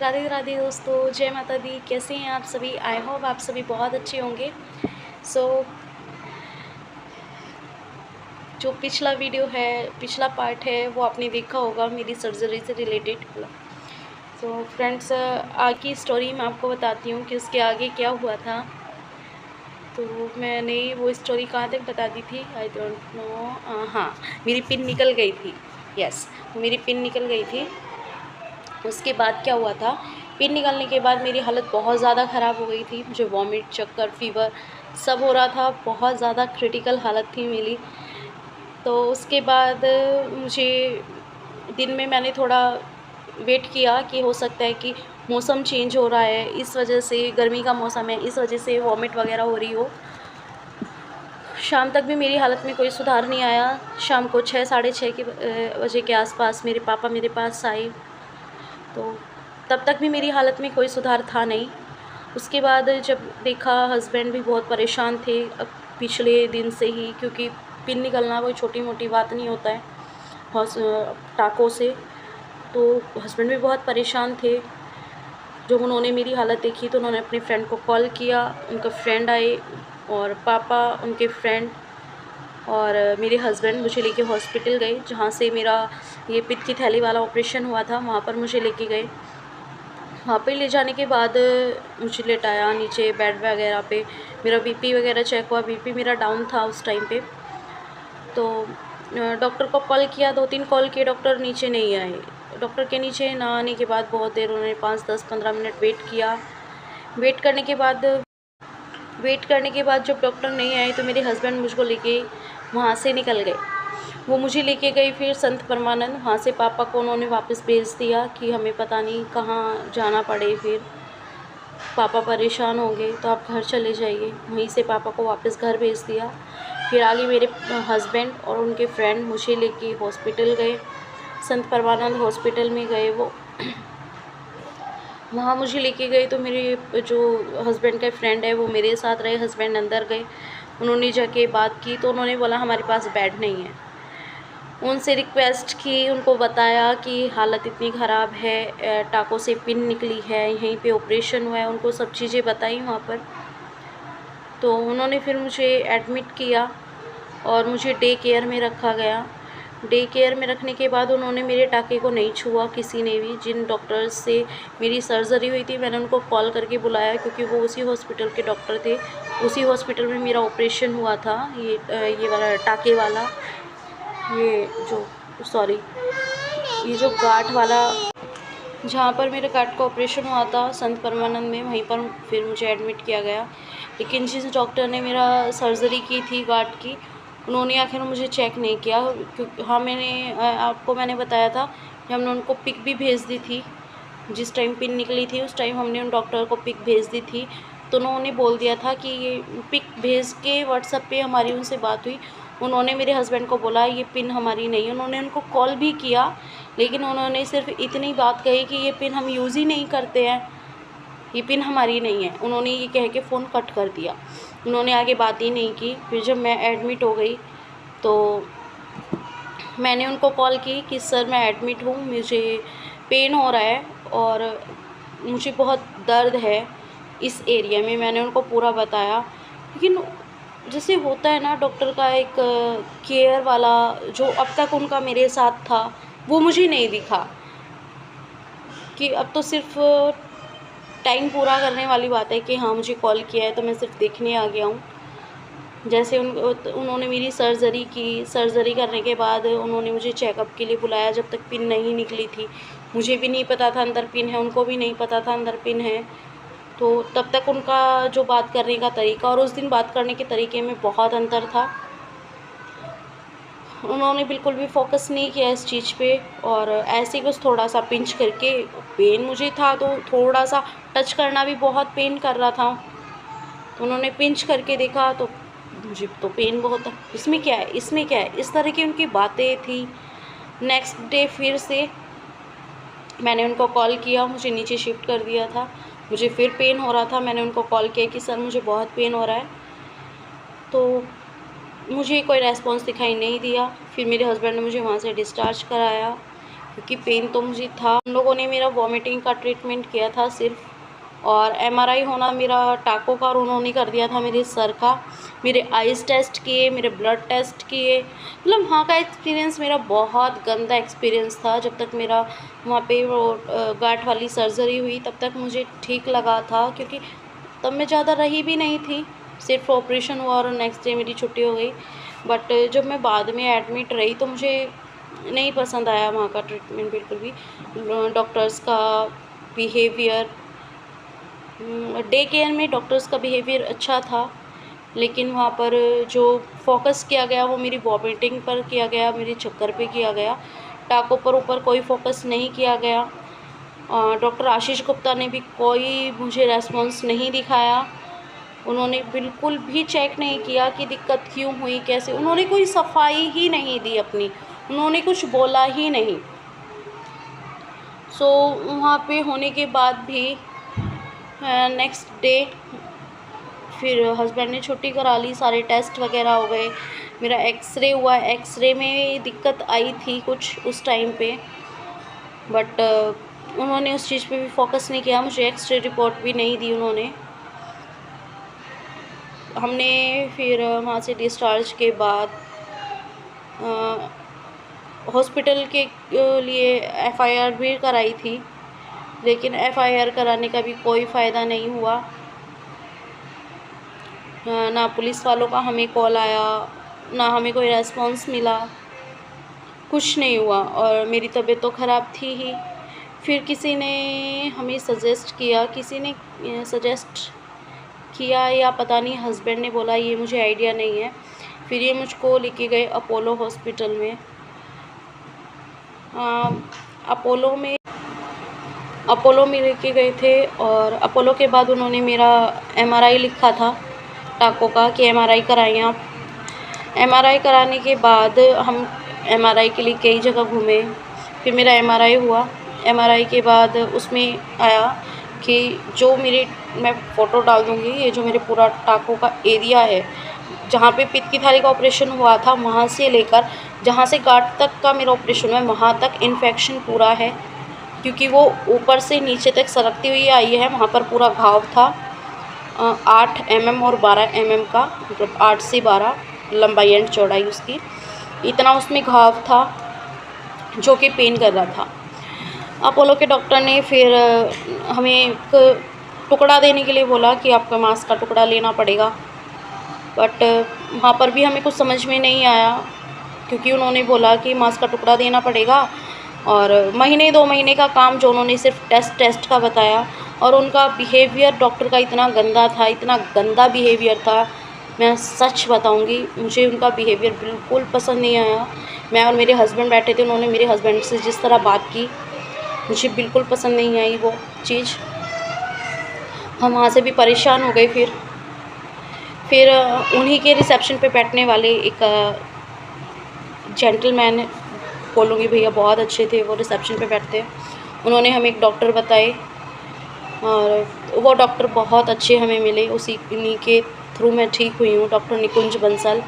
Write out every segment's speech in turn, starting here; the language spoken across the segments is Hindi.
राधे राधे दोस्तों, जय माता दी। कैसे हैं आप सभी? आई होप आप सभी बहुत अच्छे होंगे। सो जो पिछला वीडियो है, पिछला पार्ट है, वो आपने देखा होगा मेरी सर्जरी से रिलेटेड। सो फ्रेंड्स, आगे की स्टोरी मैं आपको बताती हूँ कि उसके आगे क्या हुआ था। तो मैंने वो स्टोरी कहाँ तक बता दी थी, आई डोंट नो। हाँ, मेरी पिन निकल गई थी। यस, मेरी पिन निकल गई थी। उसके बाद क्या हुआ था, पिन निकलने के बाद मेरी हालत बहुत ज़्यादा ख़राब हो गई थी। मुझे वॉमिट, चक्कर, फीवर सब हो रहा था। बहुत ज़्यादा क्रिटिकल हालत थी मेरी। तो उसके बाद मुझे दिन में मैंने थोड़ा वेट किया कि हो सकता है कि मौसम चेंज हो रहा है, इस वजह से, गर्मी का मौसम है, इस वजह से वॉमिट वगैरह हो रही हो। शाम तक भी मेरी हालत में कोई सुधार नहीं आया। शाम को 6 साढ़े 6 के बजे के आसपास मेरे पापा मेरे पास आए, तो तब तक भी मेरी हालत में कोई सुधार था नहीं। उसके बाद जब देखा, हस्बैंड भी बहुत परेशान थे अब पिछले दिन से ही, क्योंकि पिन निकलना कोई छोटी मोटी बात नहीं होता है टाँकों से। तो हस्बैंड भी बहुत परेशान थे। जब उन्होंने मेरी हालत देखी तो उन्होंने अपने फ्रेंड को कॉल किया। उनका फ्रेंड आए और पापा, उनके फ्रेंड और मेरे हस्बैंड मुझे लेके हॉस्पिटल गए, जहाँ से मेरा ये पित्त की थैली वाला ऑपरेशन हुआ था। वहाँ पर मुझे लेके गए। वहाँ पे ले जाने के बाद मुझे लेटाया नीचे बेड वगैरह पे। मेरा बीपी वगैरह चेक हुआ। बीपी मेरा डाउन था उस टाइम पे। तो डॉक्टर को कॉल किया, 2-3 कॉल किए, डॉक्टर नीचे नहीं आए। डॉक्टर के नीचे ना आने के बाद बहुत देर उन्होंने 5, 10, 15 मिनट वेट किया। वेट करने के बाद जब डॉक्टर नहीं आए तो मेरे हस्बैंड मुझको लेके वहाँ से निकल गए। वो मुझे लेके गई फिर संत परमानंद। वहाँ से पापा को उन्होंने वापस भेज दिया कि हमें पता नहीं कहाँ जाना पड़े, फिर पापा परेशान होंगे तो आप घर चले जाइए। वहीं से पापा को वापस घर भेज दिया। फिर आगे मेरे हस्बैंड और उनके फ्रेंड मुझे लेके हॉस्पिटल गए, संत परमानंद हॉस्पिटल में गए। वो वहाँ मुझे लेके गए तो मेरे जो हस्बैंड का फ्रेंड है वो मेरे साथ रहे। हस्बैंड अंदर गए, उन्होंने जाके बात की तो उन्होंने बोला हमारे पास बेड नहीं है। उनसे रिक्वेस्ट की, उनको बताया कि हालत इतनी ख़राब है, टाँकों से पिन निकली है, यहीं पे ऑपरेशन हुआ है। उनको सब चीज़ें बताई वहाँ पर। तो उन्होंने फिर मुझे एडमिट किया और मुझे डे केयर में रखा गया। डे केयर में रखने के बाद उन्होंने मेरे टाँके को नहीं छुआ किसी ने भी। जिन डॉक्टर्स से मेरी सर्जरी हुई थी मैंने उनको कॉल करके बुलाया, क्योंकि वो उसी हॉस्पिटल के डॉक्टर थे। उसी हॉस्पिटल में मेरा ऑपरेशन हुआ था, ये वाला टाँके वाला, ये जो गाँठ वाला, जहाँ पर मेरे गाँठ का ऑपरेशन हुआ था संत परमानंद में, वहीं पर फिर मुझे एडमिट किया गया। लेकिन जिस डॉक्टर ने मेरा सर्जरी की थी गाँठ की, उन्होंने आखिर मुझे चेक नहीं किया। क्योंकि हाँ, आपको मैंने बताया था कि हमने उनको पिक भी भेज दी थी। जिस टाइम पिन निकली थी उस टाइम हमने उन डॉक्टर को पिक भेज दी थी। तो उन्होंने बोल दिया था कि ये पिक भेज के व्हाट्सएप पे हमारी उनसे बात हुई। उन्होंने मेरे हस्बैंड को बोला ये पिन हमारी नहीं है। उन्होंने उनको कॉल भी किया, लेकिन उन्होंने सिर्फ इतनी बात कही कि ये पिन हम यूज़ ही नहीं करते हैं, ये पिन हमारी नहीं है। उन्होंने ये कह के फ़ोन कट कर दिया। उन्होंने आगे बात ही नहीं की। फिर जब मैं एडमिट हो गई तो मैंने उनको कॉल की कि सर मैं एडमिट हूँ, मुझे पेन हो रहा है और मुझे बहुत दर्द है इस एरिया में। मैंने उनको पूरा बताया। लेकिन जैसे होता है ना, डॉक्टर का एक केयर वाला जो अब तक उनका मेरे साथ था, वो मुझे नहीं दिखा। कि अब तो सिर्फ टाइम पूरा करने वाली बात है कि हाँ मुझे कॉल किया है तो मैं सिर्फ देखने आ गया हूँ। जैसे उन्होंने मेरी सर्जरी की। सर्जरी करने के बाद उन्होंने मुझे चेकअप के लिए बुलाया। जब तक पिन नहीं निकली थी, मुझे भी नहीं पता था अंदर पिन है, उनको भी नहीं पता था अंदर पिन है। तो तब तक उनका जो बात करने का तरीका और उस दिन बात करने के तरीके में बहुत अंतर था। उन्होंने बिल्कुल भी फोकस नहीं किया इस चीज़ पे, और ऐसे ही बस थोड़ा सा पिंच करके, पेन मुझे था तो थोड़ा सा टच करना भी बहुत पेन कर रहा था। तो उन्होंने पिंच करके देखा तो मुझे तो पेन बहुत था। इसमें क्या है, इसमें क्या है, इस तरह की उनकी बातें थी। नेक्स्ट डे फिर से मैंने उनको कॉल किया, मुझे नीचे शिफ्ट कर दिया था, मुझे फिर पेन हो रहा था। मैंने उनको कॉल किया कि सर मुझे बहुत पेन हो रहा है, तो मुझे कोई रेस्पॉन्स दिखाई नहीं दिया। फिर मेरे हस्बैंड ने मुझे वहाँ से डिस्चार्ज कराया। क्योंकि पेन तो मुझे था। उन लोगों ने मेरा वॉमिटिंग का ट्रीटमेंट किया था सिर्फ, और एमआरआई होना मेरा टाँकों का, और उन्होंने कर दिया था मेरे सर का। मेरे आइज़ टेस्ट किए, मेरे ब्लड टेस्ट किए। मतलब वहाँ का एक्सपीरियंस मेरा बहुत गंदा एक्सपीरियंस था। जब तक मेरा वहाँ पे वो गांठ वाली सर्जरी हुई तब तक मुझे ठीक लगा था, क्योंकि तब मैं ज़्यादा रही भी नहीं थी, सिर्फ ऑपरेशन हुआ और नेक्स्ट डे मेरी छुट्टी हो गई। बट जब मैं बाद में एडमिट रही तो मुझे नहीं पसंद आया वहाँ का ट्रीटमेंट बिल्कुल भी। डॉक्टर्स का बिहेवियर, डे केयर में डॉक्टर्स का बिहेवियर अच्छा था, लेकिन वहाँ पर जो फोकस किया गया वो मेरी वॉमिटिंग पर किया गया, मेरे चक्कर पे किया गया। टाँकों पर ऊपर कोई फोकस नहीं किया गया। डॉक्टर आशीष गुप्ता ने भी कोई मुझे रेस्पॉन्स नहीं दिखाया। उन्होंने बिल्कुल भी चेक नहीं किया कि दिक्कत क्यों हुई, कैसे। उन्होंने कोई सफाई ही नहीं दी अपनी, उन्होंने कुछ बोला ही नहीं। सो वहाँ पे होने के बाद भी नेक्स्ट डे फिर हस्बैंड ने छुट्टी करा ली, सारे टेस्ट वगैरह हो गए। मेरा एक्सरे हुआ, एक्सरे में दिक्कत आई थी कुछ उस टाइम पे, बट उन्होंने उस चीज़ पे भी फोकस नहीं किया, मुझे एक्सरे रिपोर्ट भी नहीं दी उन्होंने। हमने फिर वहाँ से डिस्चार्ज के बाद हॉस्पिटल के लिए एफआईआर भी कराई थी, लेकिन एफआईआर कराने का भी कोई फ़ायदा नहीं हुआ। ना पुलिस वालों का हमें कॉल आया, ना हमें कोई रेस्पॉन्स मिला, कुछ नहीं हुआ। और मेरी तबीयत तो ख़राब थी ही। फिर किसी ने हमें सजेस्ट किया, किसी ने सजेस्ट किया या पता नहीं, हस्बैंड ने बोला, ये मुझे आइडिया नहीं है। फिर ये मुझको लेके गए अपोलो हॉस्पिटल में। अपोलो में लेके गए थे, और अपोलो के बाद उन्होंने मेरा एमआरआई लिखा था टाँकों का कि एमआरआई कराएं आप। एमआरआई कराने के बाद हम एमआरआई के लिए कई जगह घूमे। फिर मेरा एमआरआई हुआ। एमआरआई के बाद उसमें आया कि मैं फ़ोटो डाल दूँगी, ये जो मेरे पूरा टाँकों का एरिया है, जहाँ पे पित्त की थैली का ऑपरेशन हुआ था, वहाँ से लेकर जहाँ से गांठ तक का मेरा ऑपरेशन हुआ है, वहाँ तक इन्फेक्शन पूरा है, क्योंकि वो ऊपर से नीचे तक सरकती हुई आई है। वहाँ पर पूरा घाव था 8 mm और 12 mm का, मतलब 8 से 12 लंबाई एंड चौड़ाई उसकी, इतना उसमें घाव था जो कि पेन कर रहा था। अपोलो के डॉक्टर ने फिर हमें एक टुकड़ा देने के लिए बोला कि आपका मांस का टुकड़ा लेना पड़ेगा, बट वहाँ पर भी हमें कुछ समझ में नहीं आया, क्योंकि उन्होंने बोला कि मांस का टुकड़ा देना पड़ेगा, और महीने 2 महीने का काम जो उन्होंने सिर्फ टेस्ट का बताया। और उनका बिहेवियर डॉक्टर का इतना गंदा था, इतना गंदा बिहेवियर था, मैं सच बताऊंगी, मुझे उनका बिहेवियर बिल्कुल पसंद नहीं आया। मैं और मेरे हस्बैंड बैठे थे, उन्होंने मेरे हस्बैंड से जिस तरह बात की, मुझे बिल्कुल पसंद नहीं आई वो चीज़। हम वहाँ से भी परेशान हो गए। फिर उन्हीं के रिसेप्शन पे बैठने वाले एक जेंटलमैन, बोलूँगी भैया बहुत अच्छे थे, वो रिसेप्शन पे बैठते। उन्होंने हमें एक डॉक्टर बताए, और वो डॉक्टर बहुत अच्छे हमें मिले। उन्हीं के थ्रू मैं ठीक हुई हूँ, डॉक्टर निकुंज बंसल।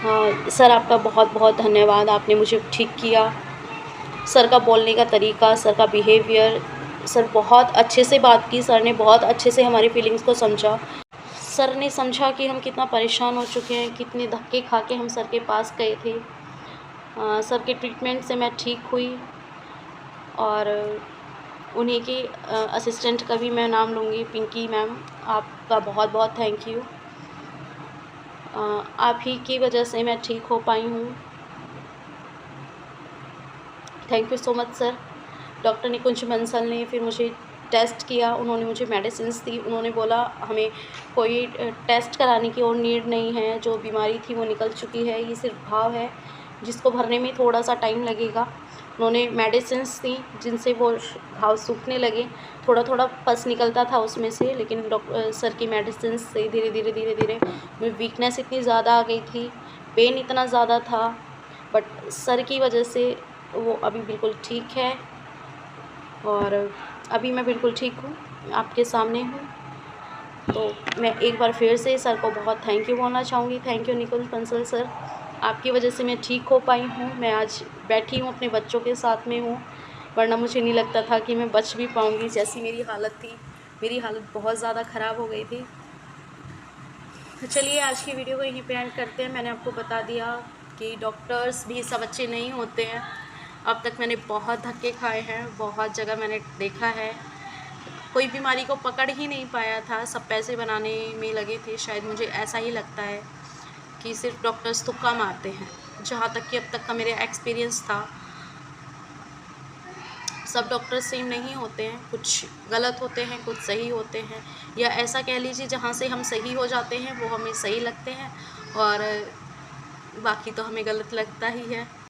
हाँ सर, आपका बहुत बहुत धन्यवाद, आपने मुझे ठीक किया। सर का बोलने का तरीका, सर का बिहेवियर, सर बहुत अच्छे से बात की, सर ने बहुत अच्छे से हमारी फीलिंग्स को समझा। सर ने समझा कि हम कितना परेशान हो चुके हैं, कितने धक्के खा के हम सर के पास गए थे। सर के ट्रीटमेंट से मैं ठीक हुई, और उन्हीं की असिस्टेंट का भी मैं नाम लूँगी, पिंकी मैम, आपका बहुत बहुत थैंक यू। आप ही की वजह से मैं ठीक हो पाई हूँ। Thank you so much sir. Doctor Nikunj Bansal ने फिर मुझे टेस्ट किया, उन्होंने मुझे मेडिसिन्स दी। उन्होंने बोला हमें कोई टेस्ट कराने की और नीड नहीं है, जो बीमारी थी वो निकल चुकी है, ये सिर्फ घाव है जिसको भरने में थोड़ा सा टाइम लगेगा। उन्होंने मेडिसिन्स दी जिनसे वो घाव सूखने लगे, थोड़ा थोड़ा पस निकलता था उसमें से, लेकिन सर की मेडिसिन्स से धीरे धीरे मेरी वीकनेस इतनी ज़्यादा आ गई थी, पेन इतना ज़्यादा था, बट सर की वजह से वो अभी बिल्कुल ठीक है, और अभी मैं बिल्कुल ठीक हूँ, आपके सामने हूँ। तो मैं एक बार फिर से सर को बहुत थैंक यू बोलना चाहूँगी। Thank you Nikunj Bansal sir, आपकी वजह से मैं ठीक हो पाई हूँ। मैं आज बैठी हूँ, अपने बच्चों के साथ में हूँ, वरना मुझे नहीं लगता था कि मैं बच भी पाऊँगी। जैसी मेरी हालत थी, मेरी हालत बहुत ज़्यादा ख़राब हो गई थी। तो चलिए आज की वीडियो को यहीं पे एंड करते हैं। मैंने आपको बता दिया कि डॉक्टर्स भी सब अच्छे नहीं होते हैं। अब तक मैंने बहुत धक्के खाए हैं, बहुत जगह मैंने देखा है, कोई बीमारी को पकड़ ही नहीं पाया था, सब पैसे बनाने में लगे थे। शायद मुझे ऐसा ही लगता है कि सिर्फ डॉक्टर्स तुक्का मारते हैं। जहाँ तक कि अब तक का मेरा एक्सपीरियंस था, सब डॉक्टर सेम नहीं होते हैं, कुछ गलत होते हैं, कुछ सही होते हैं, या ऐसा कह लीजिए जहाँ से हम सही हो जाते हैं वो हमें सही लगते हैं और बाकी तो हमें गलत लगता ही है।